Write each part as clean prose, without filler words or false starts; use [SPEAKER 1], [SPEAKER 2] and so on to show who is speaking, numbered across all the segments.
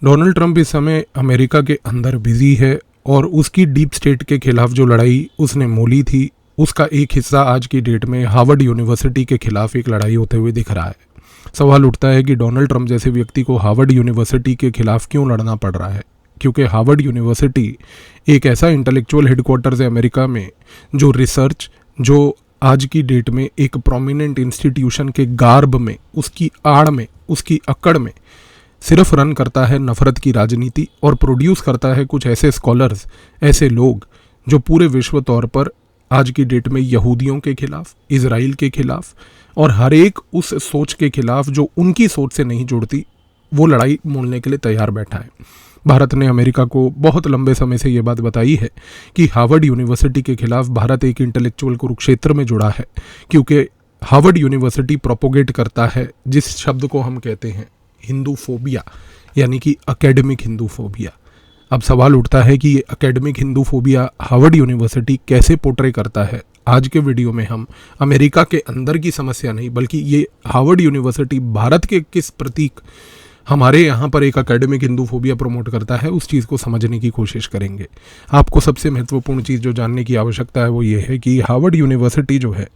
[SPEAKER 1] Donald Trump इस समय America के अंदर बिजी है और उसकी डीप स्टेट के खिलाफ जो लड़ाई उसने मोली थी उसका एक हिस्सा आज की डेट में हार्वर्ड यूनिवर्सिटी के खिलाफ एक लड़ाई होते हुए दिख रहा है। सवाल उठता है कि डोनाल्ड ट्रंप जैसे व्यक्ति को हार्वर्ड यूनिवर्सिटी के खिलाफ क्यों लड़ना पड़ रहा है, क्योंकि हार्वर्ड यूनिवर्सिटी एक ऐसा इंटेलेक्चुअल हेडक्वार्टर्स है अमेरिका में जो रिसर्च, जो आज की डेट में एक प्रोमिनेंट इंस्टीट्यूशन के गार्ब में, उसकी आड़ में, उसकी अकड़ में सिर्फ रन करता है नफरत की राजनीति और प्रोड्यूस करता है कुछ ऐसे स्कॉलर्स, ऐसे लोग जो पूरे विश्व तौर पर आज की डेट में यहूदियों के खिलाफ, इजराइल के खिलाफ और हर एक उस सोच के खिलाफ जो उनकी सोच से नहीं जुड़ती, वो लड़ाई मोलने के लिए तैयार बैठा है। भारत ने अमेरिका को बहुत लंबे समय से ये बात बताई है कि हार्वर्ड यूनिवर्सिटी के खिलाफ भारत एक इंटेलेक्चुअल कुरुक्षेत्र में जुड़ा है, क्योंकि हार्वर्ड यूनिवर्सिटी प्रोपोगेट करता है जिस शब्द को हम कहते हैं हिंदू फोबिया, यानी कि एकेडमिक हिंदू फोबिया। अब सवाल उठता है कि ये academic Hindu phobia Harvard university कैसे पोर्ट्रे करता है। आज के वीडियो में हम अमेरिका के अंदर की समस्या नहीं, बल्कि ये हार्वर्ड यूनिवर्सिटी भारत के किस प्रतीक हमारे यहाँ पर एक एकेडमिक हिंदू फोबिया प्रमोट करता है, उस चीज़ को समझने की कोशिश करेंगे। आपको सबसे महत्वपूर्ण चीज़ जो जानने की आवश्यकता है वो ये है कि हार्वर्ड यूनिवर्सिटी जो है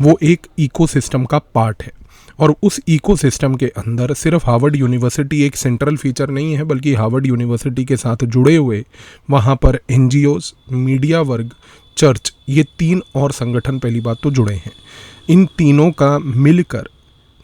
[SPEAKER 1] वो एक इकोसिस्टम का पार्ट है और उस इकोसिस्टम के अंदर सिर्फ हार्वर्ड यूनिवर्सिटी एक सेंट्रल फीचर नहीं है, बल्कि हार्वर्ड यूनिवर्सिटी के साथ जुड़े हुए वहाँ पर एनजीओज, मीडिया वर्ग, चर्च, ये 3 और संगठन पहली बात तो जुड़े हैं। इन तीनों का मिलकर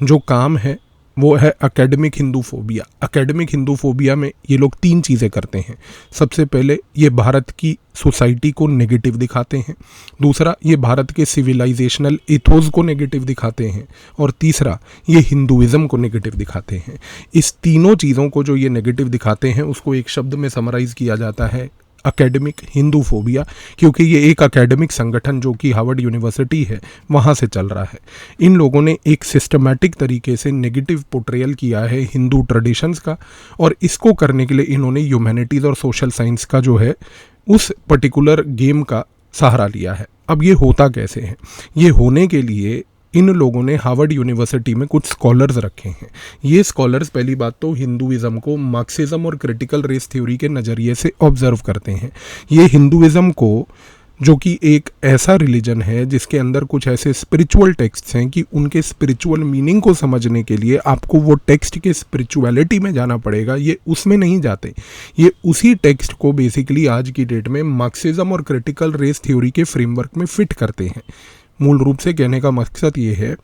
[SPEAKER 1] जो काम है वो है academic Hindu phobia. Academic Hindu phobia में ये लोग 3 चीज़ें करते हैं। सबसे पहले ये भारत की सोसाइटी को नेगेटिव दिखाते हैं, दूसरा ये भारत के सिविलाइजेशनल इथोस को नेगेटिव दिखाते हैं और तीसरा ये हिंदुइज्म को नेगेटिव दिखाते हैं। इस तीनों चीज़ों को जो ये नेगेटिव दिखाते हैं उसको एक शब्द में समराइज़ किया जाता है एकेडमिक हिंदू फोबिया, क्योंकि ये एक एकेडमिक संगठन जो कि हार्वर्ड यूनिवर्सिटी है वहाँ से चल रहा है। इन लोगों ने एक सिस्टमैटिक तरीके से नेगेटिव पोर्ट्रेयल किया है हिंदू ट्रेडिशंस का, और इसको करने के लिए इन्होंने ह्यूमैनिटीज़ और सोशल साइंस का जो है उस पर्टिकुलर गेम का सहारा लिया है। अब ये होता कैसे है? ये होने के लिए इन लोगों ने हार्वर्ड यूनिवर्सिटी में कुछ स्कॉलर्स रखे हैं। ये स्कॉलर्स पहली बात तो हिंदुइज्म को मार्क्सिज्म और क्रिटिकल रेस थ्योरी के नज़रिए से ऑब्जर्व करते हैं। ये हिंदुइज्म को, जो कि एक ऐसा रिलीजन है जिसके अंदर कुछ ऐसे स्पिरिचुअल टेक्स्ट हैं कि उनके स्पिरिचुअल मीनिंग को समझने के लिए आपको वो टेक्स्ट के स्पिरिचुअलिटी में जाना पड़ेगा, ये उसमें नहीं जाते। ये उसी टेक्स्ट को बेसिकली आज की डेट में मार्क्सिज्म और क्रिटिकल रेस थ्योरी के फ्रेमवर्क में फिट करते हैं। मूल रूप से कहने का मकसद ये है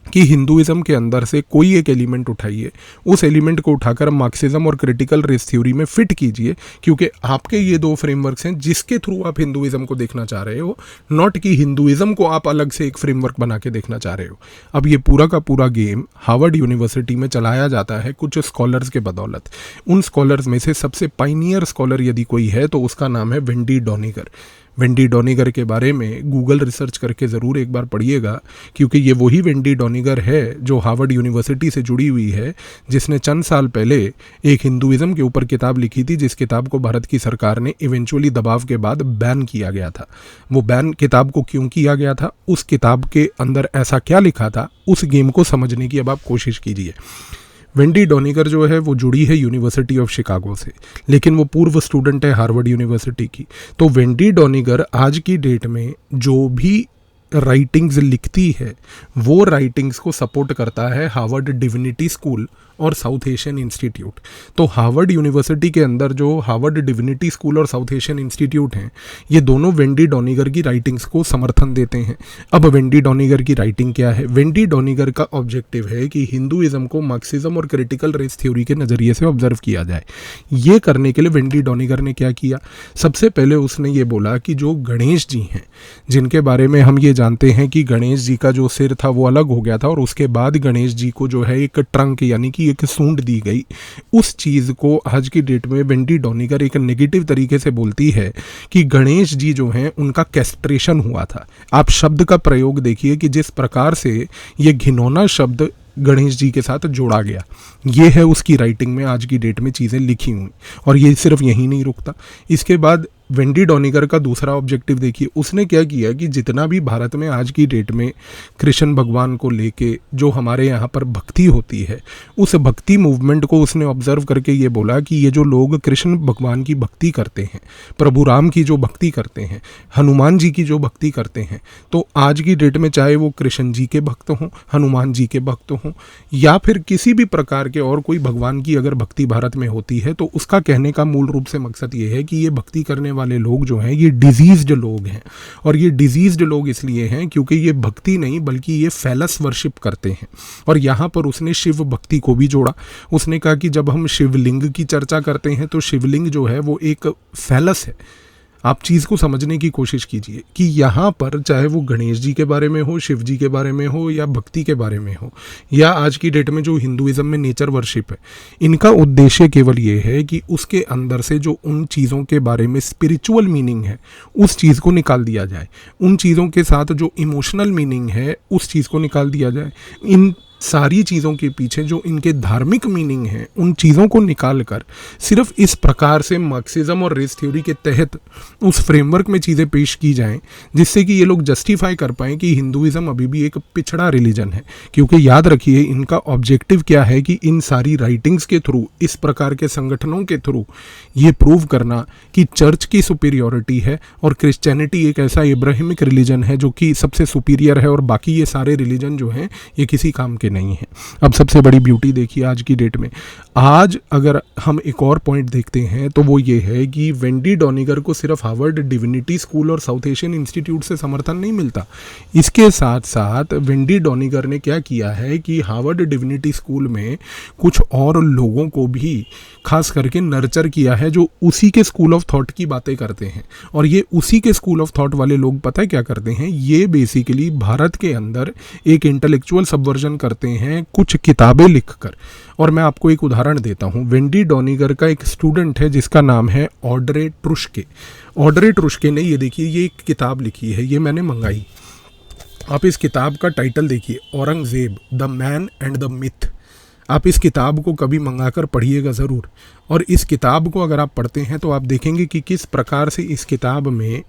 [SPEAKER 1] कि हिंदुइज्म के अंदर से कोई एक एलिमेंट उठाइए, उस एलिमेंट को उठाकर मार्क्सिज्म और क्रिटिकल रेस थ्योरी में फिट कीजिए, क्योंकि आपके ये 2 फ्रेमवर्क्स हैं जिसके थ्रू आप हिंदुइज्म को देखना चाह रहे हो, नॉट कि हिंदुइज्म को आप अलग से एक फ्रेमवर्क बना के देखना चाह रहे हो। अब ये पूरा का पूरा गेम हार्वर्ड यूनिवर्सिटी में चलाया जाता है कुछ स्कॉलर्स के बदौलत। उन स्कॉलर्स में से सबसे पाइनियर स्कॉलर यदि कोई है तो उसका नाम है वेंडी डोनिगर। वेंडी डोनिगर के बारे में गूगल रिसर्च करके ज़रूर एक बार पढ़िएगा, क्योंकि ये वही वेंडी डोनिगर है जो हार्वर्ड यूनिवर्सिटी से जुड़ी हुई है, जिसने चंद साल पहले एक हिंदुइज्म के ऊपर किताब लिखी थी, जिस किताब को भारत की सरकार ने इवेंचुअली दबाव के बाद बैन किया गया था। वो बैन किताब को क्यों किया गया था, उस किताब के अंदर ऐसा क्या लिखा था, उस गेम को समझने की अब आप कोशिश कीजिए। वेंडी डोनिगर जो है वो जुड़ी है यूनिवर्सिटी ऑफ शिकागो से, लेकिन वो पूर्व स्टूडेंट है हार्वर्ड यूनिवर्सिटी की। तो वेंडी डोनिगर आज की डेट में जो भी राइटिंग्स लिखती है वो राइटिंग्स को सपोर्ट करता है हार्वर्ड डिविनिटी स्कूल और साउथ एशियन इंस्टीट्यूट। तो हार्वर्ड यूनिवर्सिटी के अंदर जो हार्वर्ड डिविनिटी स्कूल और साउथ एशियन इंस्टीट्यूट हैं, ये दोनों वेंडी डोनिगर की राइटिंग्स को समर्थन देते हैं। अब वेंडी डोनिगर की राइटिंग क्या है? वेंडी डोनिगर का ऑब्जेक्टिव है कि हिंदुइज्म को मार्क्सिज्म और क्रिटिकल रेस थ्योरी के नज़रिए से ऑब्जर्व किया जाए। ये करने के लिए वेंडी डोनिगर ने क्या किया? सबसे पहले उसने ये बोला कि जो गणेश जी हैं, जिनके बारे में हम ये जानते हैं कि गणेश जी का जो सिर था वो अलग हो गया था और उसके बाद गणेश जी को जो है एक ट्रंक यानी कि एक सूंड दी गई, उस चीज़ को आज की डेट में वेंडी डोनिगर एक नेगेटिव तरीके से बोलती है कि गणेश जी जो हैं उनका कैस्ट्रेशन हुआ था। आप शब्द का प्रयोग देखिए कि जिस प्रकार से ये घिनौना शब्द गणेश जी के साथ जोड़ा गया, ये है उसकी राइटिंग में आज की डेट में चीज़ें लिखी हुई। और ये सिर्फ यहीं नहीं रुकता, इसके बाद वेंडी डॉनिगर का दूसरा ऑब्जेक्टिव देखिए, उसने क्या किया कि जितना भी भारत में आज की डेट में कृष्ण भगवान को लेके जो हमारे यहाँ पर भक्ति होती है, उस भक्ति मूवमेंट को उसने ऑब्जर्व करके ये बोला कि ये जो लोग कृष्ण भगवान की भक्ति करते हैं, प्रभु राम की जो भक्ति करते हैं, हनुमान जी की जो भक्ति करते हैं, तो आज की डेट में चाहे वो कृष्ण जी के भक्त हों, हनुमान जी के भक्त हों, या फिर किसी भी प्रकार के और कोई भगवान की अगर भक्ति भारत में होती है, तो उसका कहने का मूल रूप से मकसद ये है कि ये भक्ति करने वाले लोग जो हैं ये डिजीज्ड लोग हैं। और ये डिजीज्ड लोग इसलिए हैं क्योंकि ये भक्ति नहीं बल्कि ये फैलस वर्शिप करते हैं। और यहाँ पर उसने शिव भक्ति को भी जोड़ा। उसने कहा कि जब हम शिवलिंग की चर्चा करते हैं तो शिवलिंग जो है वो एक फैलस है। आप चीज़ को समझने की कोशिश कीजिए कि यहाँ पर चाहे वो गणेश जी के बारे में हो, शिव जी के बारे में हो, या भक्ति के बारे में हो, या आज की डेट में जो हिंदुइज्म में नेचर वर्शिप है, इनका उद्देश्य केवल ये है कि उसके अंदर से जो उन चीज़ों के बारे में स्पिरिचुअल मीनिंग है उस चीज़ को निकाल दिया जाए, उन चीज़ों के साथ जो इमोशनल मीनिंग है उस चीज़ को निकाल दिया जाए। इन सारी चीज़ों के पीछे जो इनके धार्मिक मीनिंग है उन चीज़ों को निकाल कर सिर्फ इस प्रकार से मार्क्सिज्म और रेस थ्योरी के तहत उस फ्रेमवर्क में चीज़ें पेश की जाएं जिससे कि ये लोग जस्टिफाई कर पाएँ कि हिंदुइज्म अभी भी एक पिछड़ा रिलीजन है। क्योंकि याद रखिए इनका ऑब्जेक्टिव क्या है कि इन सारी राइटिंग्स के थ्रू, इस प्रकार के संगठनों के थ्रू ये प्रूव करना कि चर्च की सुपीरियॉरिटी है और क्रिश्चियनिटी एक ऐसा इब्राहिमिक रिलीजन है जो कि सबसे सुपीरियर है और बाकी ये सारे रिलीजन जो हैं ये किसी काम के नहीं है। अब सबसे बड़ी ब्यूटी देखिए आज की डेट में, आज अगर हम एक और पॉइंट देखते हैं तो वो ये है कि वेंडी डॉनिगर को सिर्फ हार्वर्ड डिविनिटी स्कूल और साउथ एशियन इंस्टीट्यूट से समर्थन नहीं मिलता। इसके साथ साथ वेंडी डॉनिगर ने क्या किया है कि हार्वर्ड डिविनिटी स्कूल में कुछ और लोगों को भी खास करके नर्चर किया है जो उसी के स्कूल ऑफ थॉट की बातें करते हैं। और ये उसी के स्कूल ऑफ थॉट वाले लोग पता है क्या करते हैं, ये बेसिकली भारत के अंदर एक इंटेलेक्चुअल सबवर्जन करते हैं कुछ किताबें लिखकर। और मैं आपको एक उदाहरण देता हूँ। वेंडी डॉनिगर का एक स्टूडेंट है जिसका नाम है ऑड्रे ट्रुस्के। ऑड्रे ट्रुस्के ने ये देखिए ये एक किताब लिखी है, ये मैंने मंगाई। आप इस किताब का टाइटल देखिए, Aurangzeb the man and the myth. आप इस किताब को कभी मंगाकर पढ़िएगा ज़रूर। और इस किताब को अगर आप पढ़ते हैं तो आप देखेंगे कि किस प्रकार से इस किताब में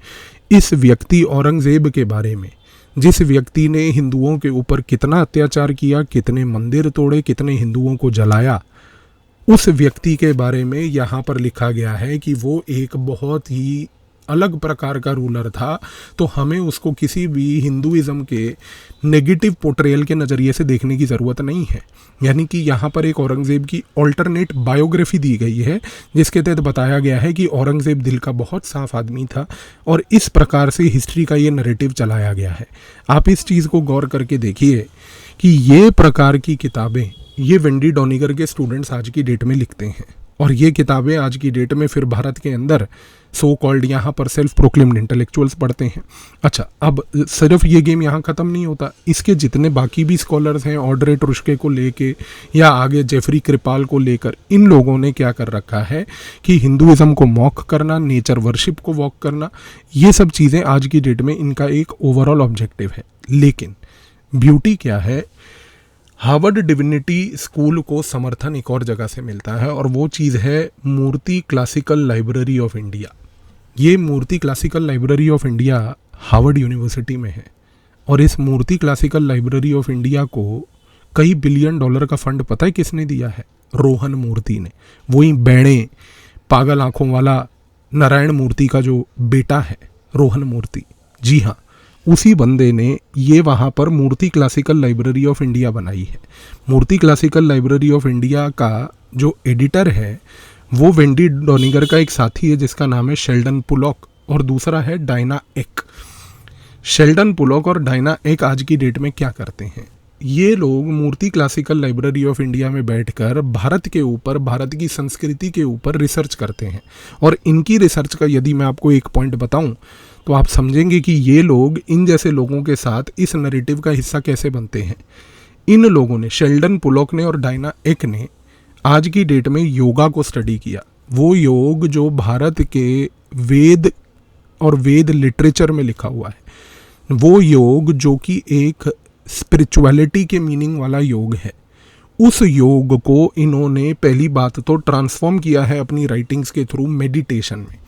[SPEAKER 1] इस व्यक्ति औरंगजेब के बारे में, जिस व्यक्ति ने हिंदुओं के ऊपर कितना अत्याचार किया, कितने मंदिर तोड़े, कितने हिंदुओं को जलाया, उस व्यक्ति के बारे में यहाँ पर लिखा गया है कि वो एक बहुत ही अलग प्रकार का रूलर था। तो हमें उसको किसी भी हिंदुइज्म के नेगेटिव पोर्ट्रेयल के नज़रिए से देखने की ज़रूरत नहीं है। यानी कि यहाँ पर एक औरंगज़ेब की ऑल्टरनेट बायोग्राफी दी गई है जिसके तहत बताया गया है कि औरंगज़ेब दिल का बहुत साफ आदमी था और इस प्रकार से हिस्ट्री का ये नैरेटिव चलाया गया है। आप इस चीज़ को गौर करके देखिए कि ये प्रकार की किताबें ये वेंडी डॉनिगर के स्टूडेंट्स आज की डेट में लिखते हैं और ये किताबें आज की डेट में फिर भारत के अंदर सो कॉल्ड यहाँ पर सेल्फ प्रोक्लेम्ड इंटेलेक्चुअल्स पढ़ते हैं। अच्छा, अब सिर्फ ये गेम यहाँ ख़त्म नहीं होता। इसके जितने बाकी भी स्कॉलर्स हैं ऑड्रे ट्रुस्के को लेके या आगे जेफरी कृपाल को लेकर, इन लोगों ने क्या कर रखा है कि हिंदुइज्म को मॉक करना, नेचर वर्शिप को वॉक करना, ये सब चीज़ें आज की डेट में इनका एक ओवरऑल ऑब्जेक्टिव है। लेकिन ब्यूटी क्या है, हार्वर्ड डिविनिटी स्कूल को समर्थन एक और जगह से मिलता है और वो चीज़ है Murty classical library of India. ये Murty classical library of India Harvard University में है और इस Murty classical library of India को कई बिलियन डॉलर का फंड पता है किसने दिया है? रोहन मूर्ति ने। वही बैणे पागल आंखों वाला नारायण मूर्ति का जो बेटा है रोहन मूर्ति, जी हाँ, उसी बंदे ने ये वहाँ पर मूर्ति क्लासिकल लाइब्रेरी ऑफ इंडिया बनाई है। Murty classical library of India का जो एडिटर है वो वेंडी डॉनिगर का एक साथी है जिसका नाम है शेल्डन पुलॉक और दूसरा है डायना एक। शेल्डन पुलॉक और डायना एक आज की डेट में क्या करते हैं, ये लोग मूर्ति क्लासिकल लाइब्रेरी ऑफ इंडिया में बैठकर भारत के ऊपर, भारत की संस्कृति के ऊपर रिसर्च करते हैं। और इनकी रिसर्च का यदि मैं आपको एक पॉइंट बताऊं तो आप समझेंगे कि ये लोग इन जैसे लोगों के साथ इस नैरेटिव का हिस्सा कैसे बनते हैं। इन लोगों ने, शेल्डन पुलॉक ने और डायना एक ने, आज की डेट में योगा को स्टडी किया। वो योग जो भारत के वेद और वेद लिटरेचर में लिखा हुआ है, वो योग जो कि एक स्पिरिचुअलिटी के मीनिंग वाला योग है, उस योग को इन्होंने पहली बात तो ट्रांसफॉर्म किया है अपनी राइटिंग्स के थ्रू मेडिटेशन में।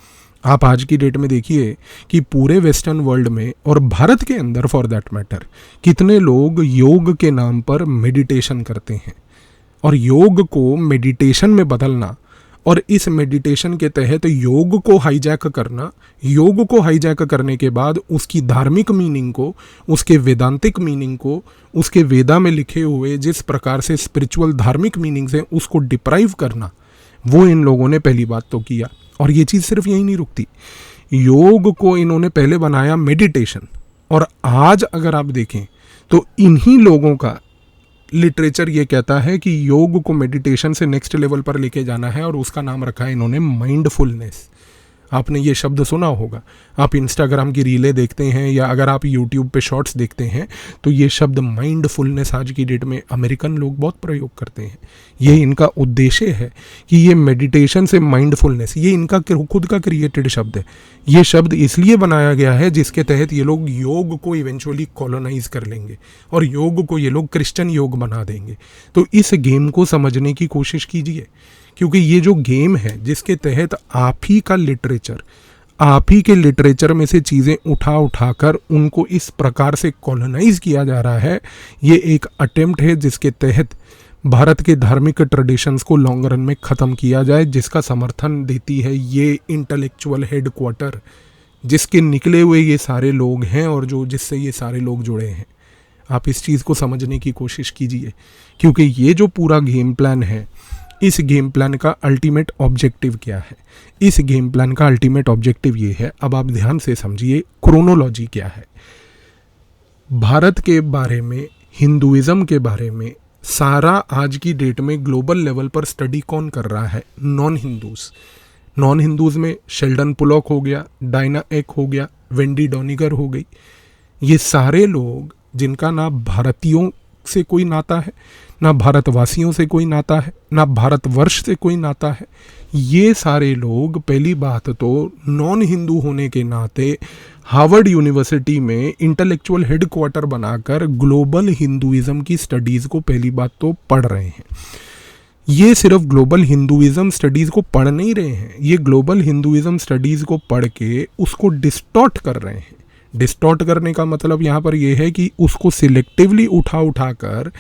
[SPEAKER 1] आप आज की डेट में देखिए कि पूरे वेस्टर्न वर्ल्ड में और भारत के अंदर फॉर दैट मैटर कितने लोग योग के नाम पर मेडिटेशन करते हैं, और योग को मेडिटेशन में बदलना और इस मेडिटेशन के तहत योग को हाईजैक करना, योग को हाईजैक करने के बाद उसकी धार्मिक मीनिंग को, उसके वेदांतिक मीनिंग को, उसके वेदा में लिखे हुए जिस प्रकार से स्पिरिचुअल धार्मिक मीनिंग्स हैं उसको डिप्राइव करना, वो इन लोगों ने पहली बात तो किया। और ये चीज़ सिर्फ यही नहीं रुकती, योग को इन्होंने पहले बनाया मेडिटेशन, और आज अगर आप देखें तो इन्हीं लोगों का लिटरेचर ये कहता है कि योग को मेडिटेशन से नेक्स्ट लेवल पर लेके जाना है, और उसका नाम रखा है इन्होंने माइंडफुलनेस। आपने ये शब्द सुना होगा, आप इंस्टाग्राम की रीलें देखते हैं या अगर आप यूट्यूब पे शॉर्ट्स देखते हैं तो ये शब्द माइंडफुलनेस आज की डेट में अमेरिकन लोग बहुत प्रयोग करते हैं। ये इनका उद्देश्य है कि ये मेडिटेशन से माइंडफुलनेस, ये इनका खुद का क्रिएटेड शब्द है। ये शब्द इसलिए बनाया गया है जिसके तहत ये लोग योग को इवेंचुअली कॉलोनाइज कर लेंगे और योग को ये लोग क्रिश्चियन योग बना देंगे। तो इस गेम को समझने की कोशिश कीजिए, क्योंकि ये जो गेम है जिसके तहत आप ही का लिटरेचर, आप ही के लिटरेचर में से चीज़ें उठा कर उनको इस प्रकार से कॉलोनाइज किया जा रहा है, ये एक अटेम्प्ट है जिसके तहत भारत के धार्मिक ट्रेडिशंस को लॉन्ग रन में ख़त्म किया जाए, जिसका समर्थन देती है ये इंटेलेक्चुअल हेडक्वार्टर जिसके निकले हुए ये सारे लोग हैं और जो जिससे ये सारे लोग जुड़े हैं। आप इस चीज़ को समझने की कोशिश कीजिए, क्योंकि ये जो पूरा गेम प्लान है, इस गेम प्लान का अल्टीमेट ऑब्जेक्टिव क्या है? इस गेम प्लान का अल्टीमेट ऑब्जेक्टिव ये है, अब आप ध्यान से समझिए क्रोनोलॉजी क्या है। भारत के बारे में, हिंदुइज्म के बारे में सारा आज की डेट में ग्लोबल लेवल पर स्टडी कौन कर रहा है? Non Hindus. नॉन हिंदूज में शेल्डन पुलॉक हो गया, डायना एक हो गया, वेंडी डॉनिगर हो गई। ये सारे लोग जिनका ना भारतीयों से कोई नाता है, ना भारतवासियों से कोई नाता है, ना भारतवर्ष से कोई नाता है, ये सारे लोग पहली बात तो नॉन हिंदू होने के नाते हार्वर्ड यूनिवर्सिटी में इंटेलेक्चुअल हेडक्वार्टर बनाकर ग्लोबल हिंदुइज्म की स्टडीज़ को पहली बात तो पढ़ रहे हैं। ये सिर्फ ग्लोबल हिंदुइज्म स्टडीज़ को पढ़ नहीं रहे हैं, ये ग्लोबल हिंदुइज्म स्टडीज़ को पढ़ के उसको डिस्टॉर्ट कर रहे हैं। डिस्टॉर्ट करने का मतलब यहाँ पर यह है कि उसको सिलेक्टिवली उठा कर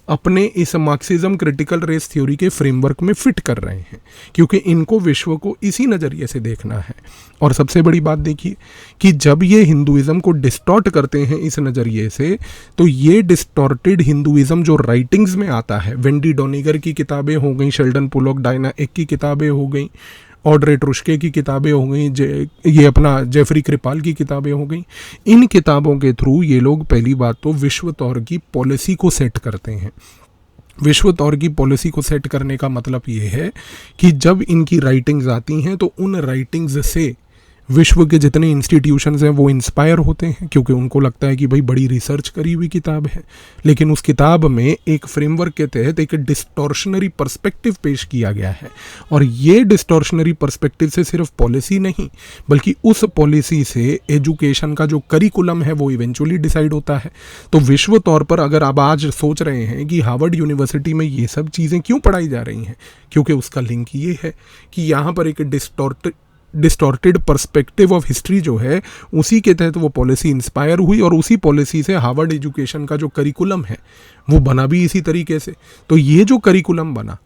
[SPEAKER 1] अपने इस मार्क्सिज्म क्रिटिकल रेस थ्योरी के फ्रेमवर्क में फिट कर रहे हैं, क्योंकि इनको विश्व को इसी नज़रिए से देखना है। और सबसे बड़ी बात देखिए कि जब ये हिंदुइज्म को डिस्टॉर्ट करते हैं इस नज़रिए से, तो ये डिस्टॉर्टेड हिंदुइज्म जो राइटिंग्स में आता है, वेंडी डॉनिगर की किताबें हो गई, शेल्डन पुलॉक, डायना एक की किताबें हो गई, ऑड्रे ट्रुस्के की किताबें हो गई, ये अपना जेफरी कृपाल की किताबें हो गई, इन किताबों के थ्रू ये लोग पहली बात तो विश्व तौर की पॉलिसी को सेट करते हैं। विश्व तौर की पॉलिसी को सेट करने का मतलब ये है कि जब इनकी राइटिंग्स आती हैं तो उन राइटिंग्स से विश्व के जितने इंस्टीट्यूशंस हैं वो इंस्पायर होते हैं, क्योंकि उनको लगता है कि भाई बड़ी रिसर्च करी हुई किताब है। लेकिन उस किताब में एक फ्रेमवर्क के तहत एक डिस्टॉर्शनरी पर्सपेक्टिव पेश किया गया है, और ये डिस्टॉर्शनरी पर्सपेक्टिव से सिर्फ पॉलिसी नहीं बल्कि उस पॉलिसी से एजुकेशन का जो करिकुलम है वो इवेंचुअली डिसाइड होता है। तो विश्व तौर पर अगर आप आज सोच रहे हैं कि हार्वर्ड यूनिवर्सिटी में ये सब चीज़ें क्यों पढ़ाई जा रही हैं, क्योंकि उसका लिंक ये है कि यहाँ पर एक डिस्टॉर्टेड पर्सपेक्टिव ऑफ हिस्ट्री जो है उसी के तहत वो पॉलिसी इंस्पायर हुई, और उसी पॉलिसी से हार्वर्ड एजुकेशन का जो करिकुलम है वो बना भी इसी तरीके से। तो ये जो करिकुलम बना,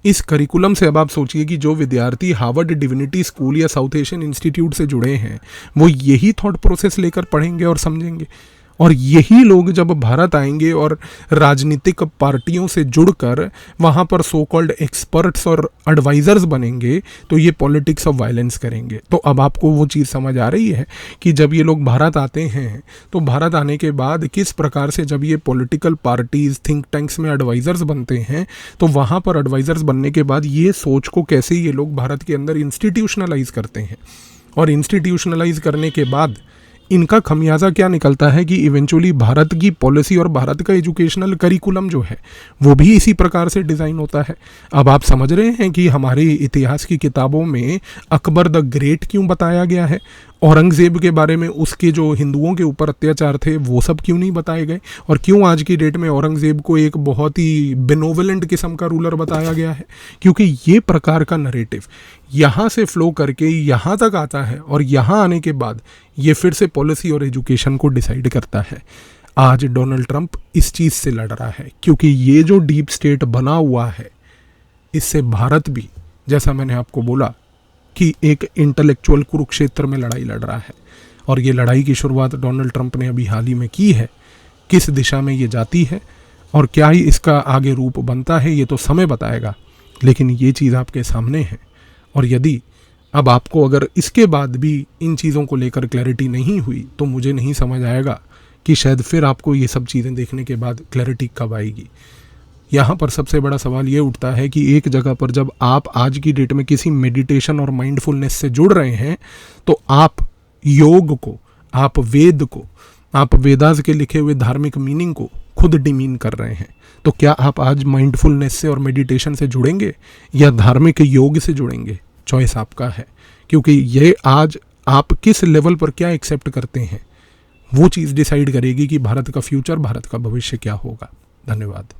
[SPEAKER 1] इस करिकुलम से अब आप सोचिए कि जो विद्यार्थी हार्वर्ड डिविनिटी स्कूल या साउथ एशियन इंस्टीट्यूट से जुड़े हैं वो यही थॉट प्रोसेस लेकर पढ़ेंगे और समझेंगे। और यही लोग जब भारत आएंगे और राजनीतिक पार्टियों से जुड़कर वहाँ पर सो कॉल्ड एक्सपर्ट्स और एडवाइज़र्स बनेंगे तो ये पॉलिटिक्स ऑफ वायलेंस करेंगे। तो अब आपको वो चीज़ समझ आ रही है कि जब ये लोग भारत आते हैं तो भारत आने के बाद किस प्रकार से जब ये पॉलिटिकल पार्टीज़ थिंक टैंक्स में एडवाइज़र्स बनते हैं तो वहाँ पर एडवाइज़र्स बनने के बाद ये सोच को कैसे ये लोग भारत के अंदर इंस्टीट्यूशनलाइज करते हैं, और इंस्टीट्यूशनलाइज करने के बाद इनका खमियाजा क्या निकलता है कि इवेंचुअली भारत की पॉलिसी और भारत का एजुकेशनल करिकुलम जो है वो भी इसी प्रकार से डिज़ाइन होता है। अब आप समझ रहे हैं कि हमारे इतिहास की किताबों में अकबर द ग्रेट क्यों बताया गया है औरंगज़ेब के बारे में, उसके जो हिंदुओं के ऊपर अत्याचार थे वो सब क्यों नहीं बताए गए, और क्यों आज की डेट में औरंगज़ेब को एक बहुत ही बेनोवलेंट किस्म का रूलर बताया गया है? क्योंकि ये प्रकार का नरेटिव यहाँ से फ्लो करके यहाँ तक आता है, और यहाँ आने के बाद ये फिर से पॉलिसी और एजुकेशन को डिसाइड करता है। आज डोनाल्ड ट्रंप इस चीज़ से लड़ रहा है, क्योंकि ये जो डीप स्टेट बना हुआ है, इससे भारत भी, जैसा मैंने आपको बोला, कि एक इंटेलेक्चुअल कुरुक्षेत्र में लड़ाई लड़ रहा है। और ये लड़ाई की शुरुआत डोनाल्ड ट्रंप ने अभी हाल ही में की है। किस दिशा में ये जाती है और क्या ही इसका आगे रूप बनता है, ये तो समय बताएगा, लेकिन ये चीज़ आपके सामने है। और यदि अब आपको अगर इसके बाद भी इन चीज़ों को लेकर क्लैरिटी नहीं हुई, तो मुझे नहीं समझ आएगा कि शायद फिर आपको ये सब चीज़ें देखने के बाद क्लैरिटी कब आएगी। यहाँ पर सबसे बड़ा सवाल ये उठता है कि एक जगह पर जब आप आज की डेट में किसी मेडिटेशन और माइंडफुलनेस से जुड़ रहे हैं, तो आप योग को, आप वेद को, आप वेदास के लिखे हुए धार्मिक मीनिंग को खुद डिमीन कर रहे हैं। तो क्या आप आज माइंडफुलनेस से और मेडिटेशन से जुड़ेंगे या धार्मिक योग से जुड़ेंगे? चॉइस आपका है, क्योंकि ये आज आप किस लेवल पर क्या एक्सेप्ट करते हैं, वो चीज़ डिसाइड करेगी कि भारत का फ्यूचर, भारत का भविष्य क्या होगा। धन्यवाद।